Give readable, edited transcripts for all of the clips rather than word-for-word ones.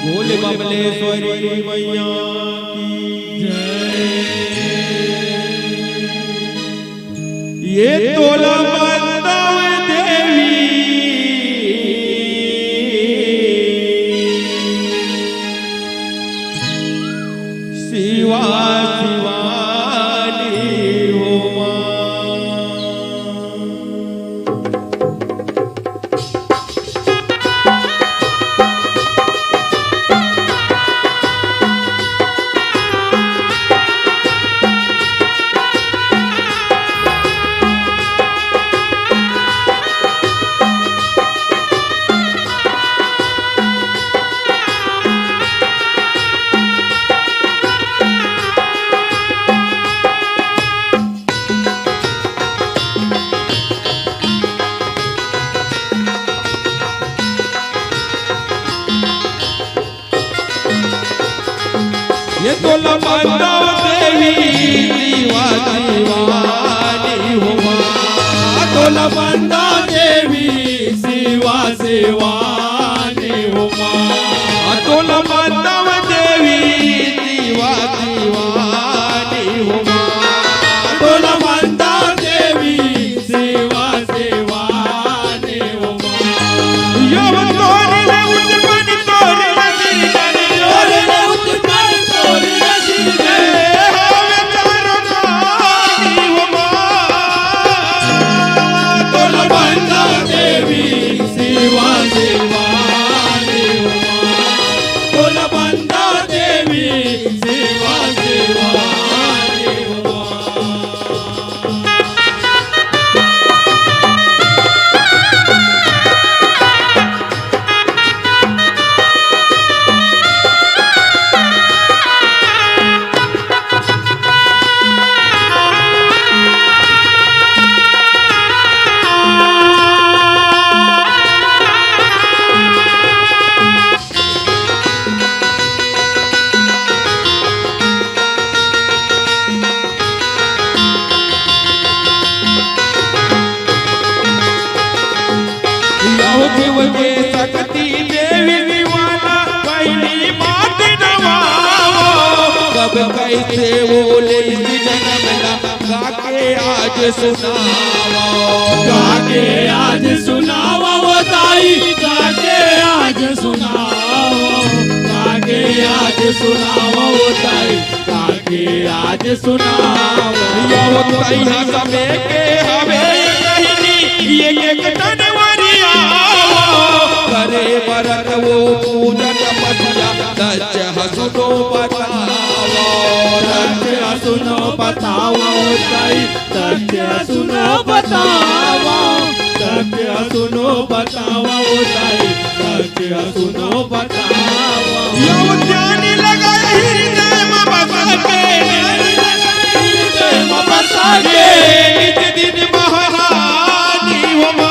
बोले बमलेश्वरी मैया की जय। ये तोला बंदव देवी शिवा शिवानी हो ये तो लबंदो देवी शिवा शिवानी हो तो लबंदो देवी शिवा शिवानी हो तो लबंदो देवी शिवा शिवानी हो तो लबंदो देवी शिवा शिवानी हो यो तोरी ले उठपनी तोरी के सकती देवी दीवाना पहली बात नवाओ कब कैसे बोले जनमला गाके आज सुनाओ गाके आज सुनाओ वो ताई गाके आज सुनाओ गाके आज सुनाओ वो ताई गाके आज सुनाओ यो तैया सबे के हवे कहनी ये एक तनवरिया करे बरत वो पूजन पतिया सच हसुनो बताओ सच सुनो बताओ ताई सच सुनो बताओ सच सुनो बताओ ताई सच सुनो बताओ यो ध्यान लगा हृदय में बसा के हृदय में बसा के नित दिन महारानी हो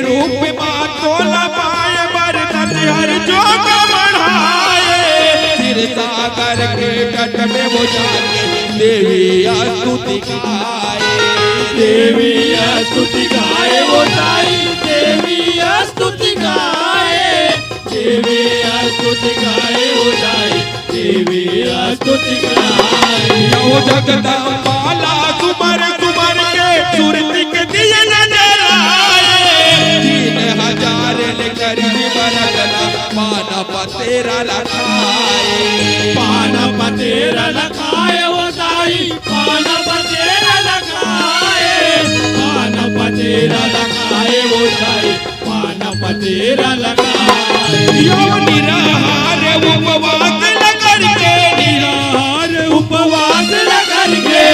रूप तोला पाए बरतन हर जोग बढ़ाए सिर सागर के तट में वो जाके देवी स्तुति गाए देवी स्तुति गाए वो ताई देवी स्तुति गाए देवी स्तुति गाए वो ताई देवी स्तुति गाए यो जगदम्बाला कुमार कुमार के सुरति के दिए नजर आए 3000 लेकर बरगला पाना पतेरा लखाए पाना पतेरा लखाए वो ताई पाना पतेरा लखाए पाना पतेरा लखाए वो ताई पाना पतेरा लखाए यो निराहार उपवास लकर के निराहार उपवास लकर के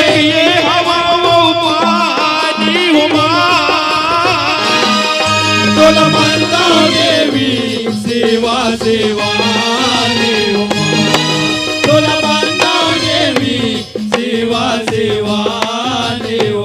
तुला बंदा देवी सेवा सेवा देव तुला बंदा देवी सेवा सेवा देव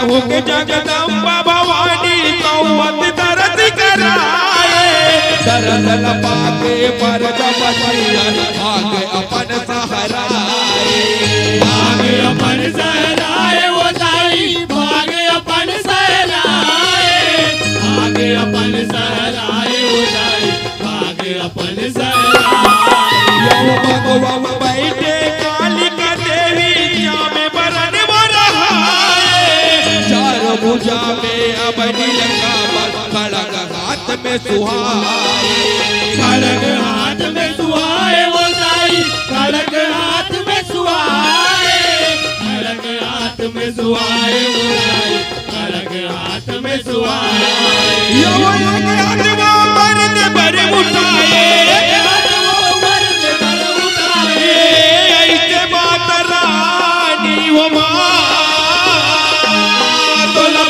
होके जगदम्बा भवानी कौवत दर्द कराए दर्द पाके पर जपनियन आगे अपन सहराए आगे अपन सहराए वो दाई भागे अपन सहराए आगे अपन सहराए वो दाई भागे अपन सहराए यो भगवान बैठे कालिका देवी जामे बरन भुजा में अबनी लंका पर खड़ग हाथ में सुहाए खड़ग हाथ में सुहाए वो दाई खड़ग हाथ में सुहाए खड़ग हाथ में सुहाए वो दाई खड़ग हाथ में सुहाए यो हाथ वो मर्द बर उठाए हाथ वो मर्द बर उठाए ऐसे बात रानी वो मां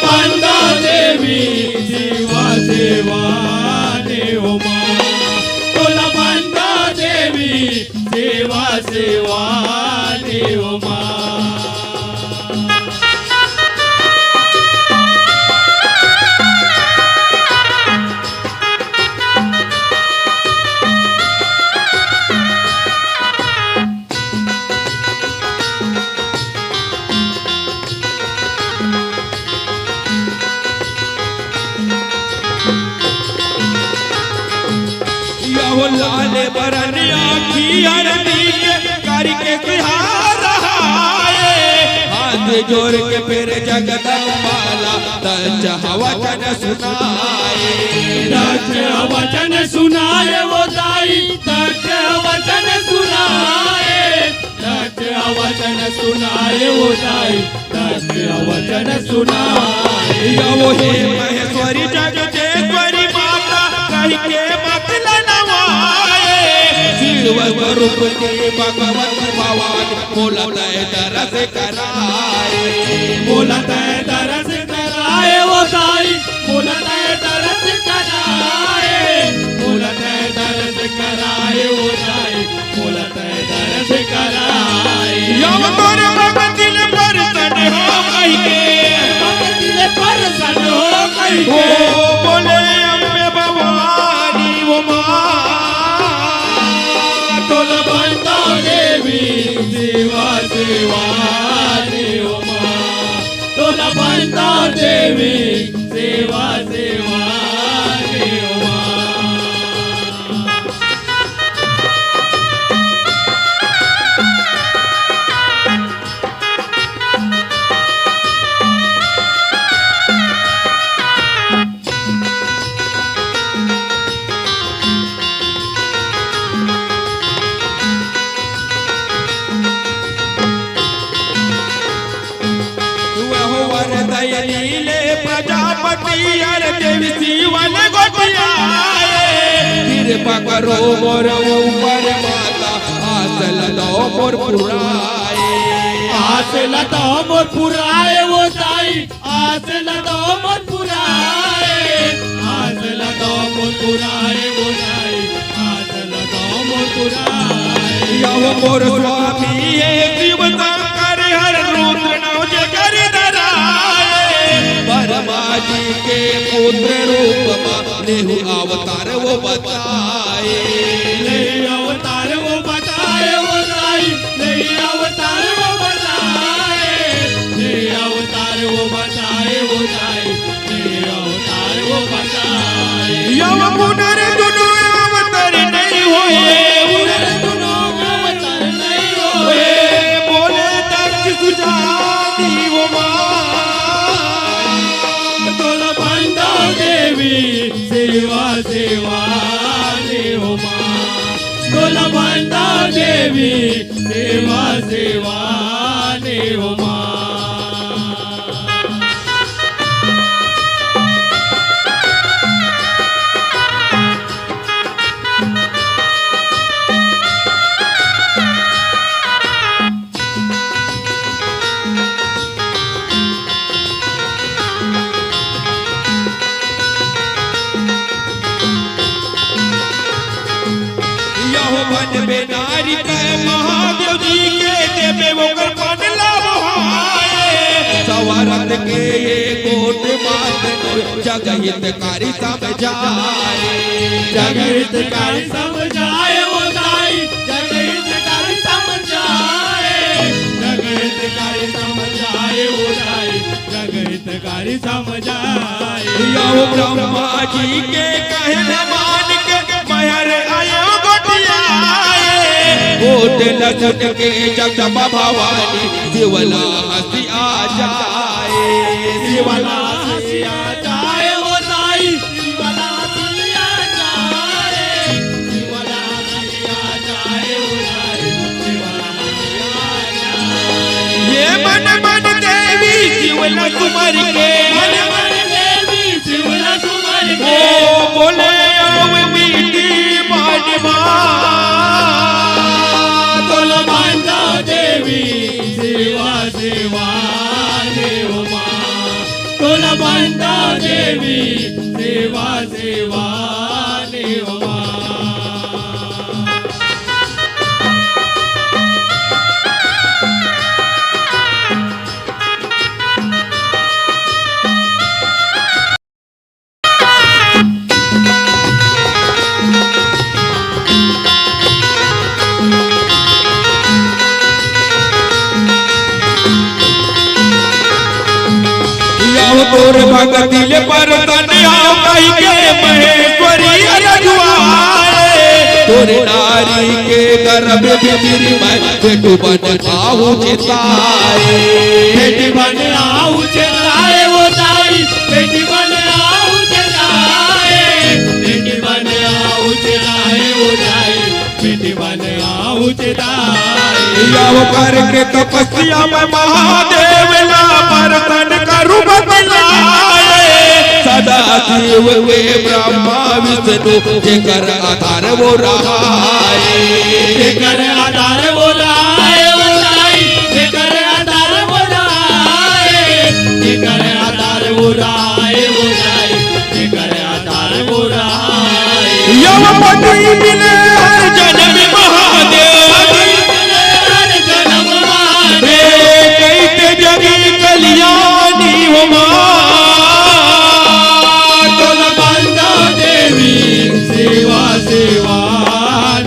बंदा देवी सेवा सेवा देव तुला बंदा देवी सेवा सेवा देव लाल बरन आखी अरबी करके बिहार हाथ जोड़ के फिर जगदम्बाला दच वचन सुनाए दच वचन सुनाए वो दाई दच वचन सुनाए दच वचन सुनाए वो दाई दच वचन सुनाए यो हे महेश्वरी जगदेश्वरी माता कह के स्वरूप के भगवत भवान बोलत दरस कराए बोलत दरस कराए वो दाई बोलत दरस कराए बोलत दरस कराए वो दाई बोलत दरस कराए यम तोर भगत दिल पर सन हो कहि के भगत दिल पर सन हो कहि के बोले अम्बे भवानी वो मां तुला बंदा देवी सेवा सेवा देव तुला बंदा देवी सेवा सेवा देव लीले प्रजापति अर देवी शिवन गोटियाए कृपा करो मोर ऊपर माता आस लदो मोर पुराए आस लदो मोर पुराए वो दाई आस लदो मोर पुराए आस लदो मोर पुराए वो दाई आस लदो मोर पुराए यो मोर स्वामी है शिव शंकर हर रुद्र नौ जगर बरमा जी के पुत्र रूप लेहु अवतार वो बताए ले अवतार वो बताए वो दाई ले अवतार वो बताए ले अवतार वो बताए वो दाई ले अवतार वो बताए यम पुनर्दुनु अवतार नहीं होए पुनर्दुनु अवतार नहीं होए बोले दक्ष सुजानी वो मां देवी सेवा सेवा देव तुला बंदा देवी सेवा सेवा ने उमा वन में नारी महादेव जी के देवे वो कर बदला सवारत के ये कोट बात जगहितकारी समझाए जगहितकारी समझाए वो दाई जगहितकारी समझाए जगहितकारी समझाए वो दाई जगहितकारी समझाए यो ब्रह्मा जी के कहने मान के महर आयो कोट लचट के जगदम्बा भवानी शिवला हंसी आ जाए शिवला हंसी आ जाए वो दाई शिवला हंसी आ जाए शिवला हंसी आ जाए वो दाई शिवला हंसी आ जाए ये मन मन देवी शिवला कुमार के मन मन देवी शिवला कुमार के ओ बोले आओ मीठी बानी सेवा सेवा ने उमा तुला बंदा देवी सेवा सेवा ने उमा तोर भगति ले पर तनिया कहि के महेश्वरी रजुआए तोर नारी के गर्भ बिजरी में बेटू बन आऊ चिताए बेटी बन आऊ चिताए वो दाई बेटी बन आऊ चिताए बेटी बन आऊ चिताए वो दाई बेटी बन आऊ चिताए याव करके तपस्या में महादेव ला बर्तन का रूप सदा शिव वे ब्रह्मा विष्णु जेकर आधार वो रहाए जेकर आधार वो रहाए वो दाई जेकर आधार वो रहाए जेकर आधार वो रहाए वो दाई जेकर आधार वो रहाए यमपति मिले हर जन्म महादेव हर जन्म महादेव कैते जगी कल्याणी हो मां सेवा सेवा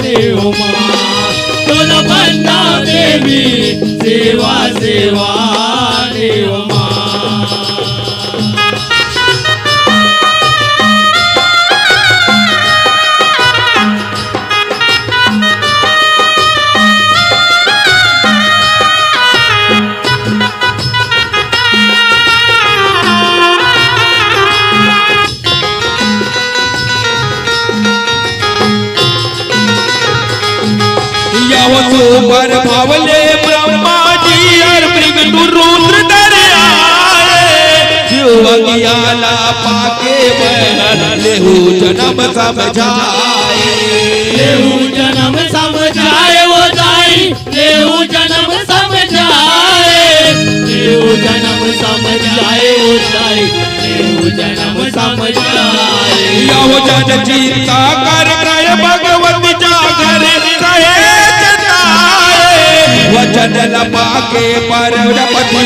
ने उमा तुला बंदा देवी सेवा सेवा ने उमा पर भावले ब्रह्मा जी और मृग रुद्र दरियाए शिवगियाला पाके बहन लेहू जन्म समझाए लेहू जन्म समझाए वो दाई लेहू जन्म समझाए लेहू जन्म समझाए वो दाई लेहू जन्म समझाए यो जन चिंता कर भगवती जागर कहे वचन पाके परपति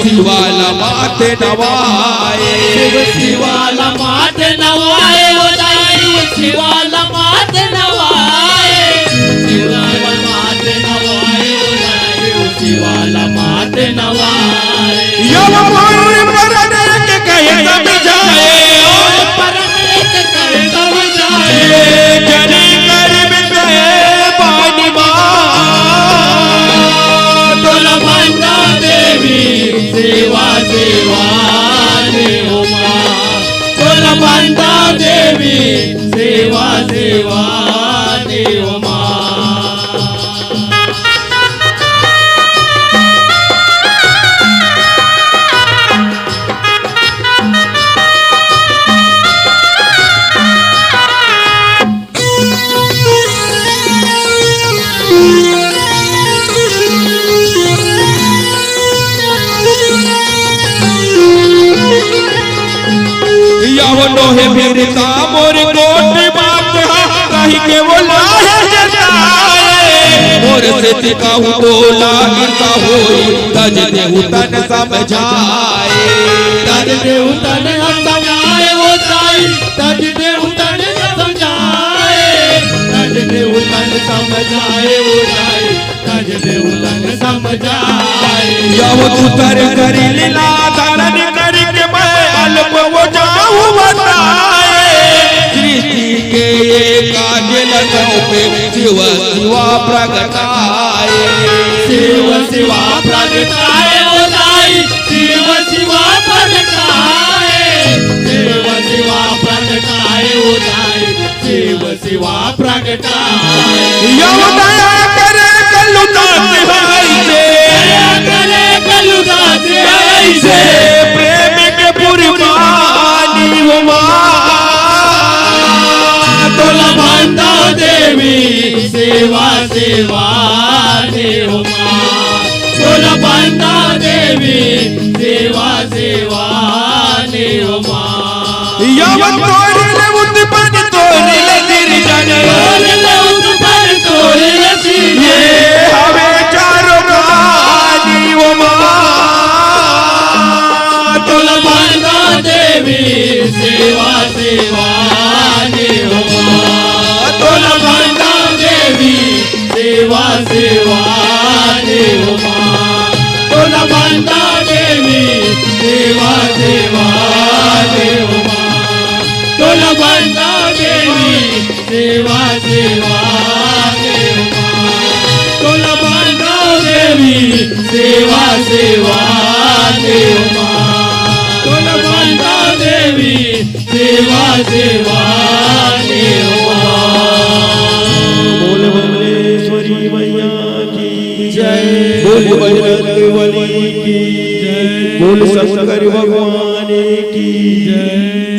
शिवाला माते नवाए शिवाला माते नवाए वो दाई शिवाला माते नवाए शिवाला माते नवाए वो दाई शिवाला माते नवाए यम परने के कहे समझाए परने के कहे समझाए जनी कर में पानी तुला बंदा देवी सेवा सेवा ने उमा तुला बंदा देवी सेवा सेवा ने उमा और से दिखाऊं बोला गिरता होई तज देहु तन समझाए तज देहु तन समझाए वो ताई तज देहु तन समझाए तज देहु तन समझाए वो ताई तज देहु तन समझाए यव उतर करी लीला धारण करके मैं अल्प हो जाऊं बताए सृष्टि के ये काजल पे शिव शिवा प्रगटाए शिव शिवा प्रगटाए वो ताई शिव शिवा प्रगटाए शिव शिवा प्रगटाए वो ताई शिव शिवा प्रगटाए यव दया करे कलुदास भाई से करे कलुदास भाई से प्रेम के पुरबानी हो तोला बांधा देवी सेवा सेवा देव तोला बांधा देवी सेवा सेवा देव यवन तोरिले उत्पन्न तोरिले निर्जन तोरिले उत्पन्न तोरिले निर्जन ये हवे चारों रानी वो तोला बांधा देवी सेवा सेवा देव तोला बांधा देवी सेवा सेवा देव तोला बांधा देवी सेवा सेवा देव तोला बांधा देवी सेवा सेवा देव तोला बांधा देवी सेवा सेवा देव तोला बांधा देवी सेवा सेवा देव बोल बमलेश्वरी मैया की जय बोल बजरंगबली की जय बोल शंकर भगवान की जय।